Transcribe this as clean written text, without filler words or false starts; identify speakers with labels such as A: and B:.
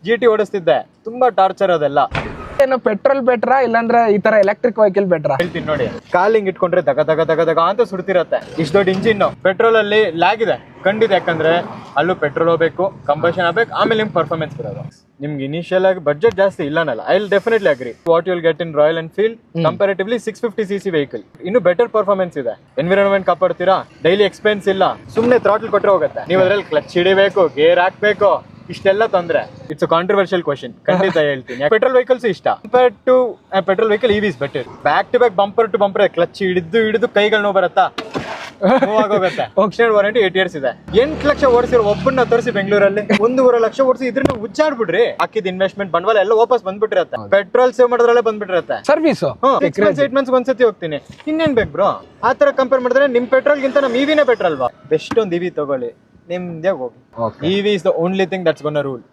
A: GT ಓಡಿಸ್ತಿದ್ದೆ, ತುಂಬಾ torture ಅದೆಲ್ಲ.
B: ಏನು ಪೆಟ್ರೋಲ್ ಬೆಟ್ರಾ ಇಲ್ಲಾಂದ್ರೆ ಈ ತರ ಎಲೆಕ್ಟ್ರಿಕ್ ವೆಹಿಕಲ್ ಬೆಟ್ರಾ?
A: ಹೇಳ್ತೀನಿ ನೋಡಿ, ಕಾಲಿಂಗ್ ಇಟ್ಕೊಂಡ್ರೆ ದಗ ದಗ ದಗ ದಗ ಅಂತ ಸುಡ್ತಿರತ್ತೆ. ಇಷ್ಟು ದೊಡ್ಡ ಇಂಜಿನ್ ಪೆಟ್ರೋಲ್ ಅಲ್ಲಿ ಲ್ಯಾಗ್ ಇದೆ ಖಂಡಿತ, ಯಾಕಂದ್ರೆ ಅಲ್ಲೂ ಪೆಟ್ರೋಲ್ ಹೋಗ್ಬೇಕು, ಕಂಬಷನ್ ಆಗ್ಬೇಕು, ಆಮೇಲೆ ನಿಮ್ಗೆ ಪರ್ಫಾರ್ಮೆನ್ಸ್ ಬರೋದು. ನಿಮ್ಗೆ ಇನಿಷಿಯಲ್ ಆಗಿ ಬಡ್ಜೆಟ್ ಜಾಸ್ತಿ ಇಲ್ಲನಲ್ಲ, I will definitely agree. What you will get in Royal Enfield comparatively 650cc vehicle ಇನ್ನು ಬೆಟರ್ ಪರ್ಫಾರ್ಮೆನ್ಸ್ ಇದೆ. ಎನ್ವಿರಾನ್ಮೆಂಟ್ ಕಾಪಾಡ್ತೀರಾ, ಡೈಲಿ ಎಕ್ಸ್ಪೆನ್ಸ್ ಇಲ್ಲ, ಸುಮ್ನೆ ಥ್ರಾಟಲ್ ಕೊಟ್ಟರೆ ಹೋಗುತ್ತೆ. ನೀವು ಅದ್ರಲ್ಲಿ ಕ್ಲಚ್ ಹಿಡಿಬೇಕು, ಗೇರ್ ಹಾಕ್ಬೇಕು, ಇಷ್ಟೆಲ್ಲ ತೊಂದ್ರೆ. ಇಟ್ಸ್ ಅ ಕಾಂಟ್ರವರ್ಷಿಯಲ್ ಕ್ವಶನ್, ಖಂಡಿತ ಹೇಳ್ತೀನಿ. ಪೆಟ್ರೋಲ್ ವೆಹಿಕಲ್ಸ್ ಇಷ್ಟ compare to petrol vehicle, EVs better. Back to back, bumper to bumper, clutch ಹಿಡಿದು ಕೈಗಳು ನೋವು ಬರುತ್ತಾ, ಆಗೋಗುತ್ತೆ. ಆಪ್ಷನಲ್ ವಾರಂಟಿ 8 years ಇದೆ. 8 ಲಕ್ಷ ಓಡಿಸಿರೋ ಒಬ್ಬನ್ನ ತರಿಸಿ ಬೆಂಗಳೂರಲ್ಲಿ 1.5 ಲಕ್ಷ ಓಡಿಸಿ ಇದ್ರಿಂದ ಉಜ್ಜಾಡ್ಬಿಡ್ರಿ. ಹಾಕಿದ ಇನ್ವೆಸ್ಟ್ಮೆಂಟ್ ಬಂಡವಾಳ ಎಲ್ಲ ವಾಪಸ್ ಬಂದ್ಬಿಟ್ಟಿರತ್ತೆ. ಪೆಟ್ರೋಲ್ ಸೇವ್ ಮಾಡೋದ್ರಲ್ಲೇ ಬಂದ್ಬಿಟ್ಟಿರತ್ತೆ.
B: ಸರ್ವಿಸ್
A: 8 months ಒಂದ್ಸತಿ ಹೋಗ್ತೀನಿ, ಇನ್ನೇನ್ ಬೇಕು ಬ್ರೋ? ಆ ತರ ಕಂಪೇರ್ ಮಾಡಿದ್ರೆ ನಿಮ್ ಪೆಟ್ರೋಲ್ ಗಿಂತ ನಮ್ EVನೇ ಬೆಟರ್ ಅಲ್ವಾ? ಬೆಸ್ಟ್ ಒಂದು EV ತಗೊಳ್ಳಿ, ನಿಮ್ದೇ ಹೋಗಿ. EV is the only thing that's gonna rule.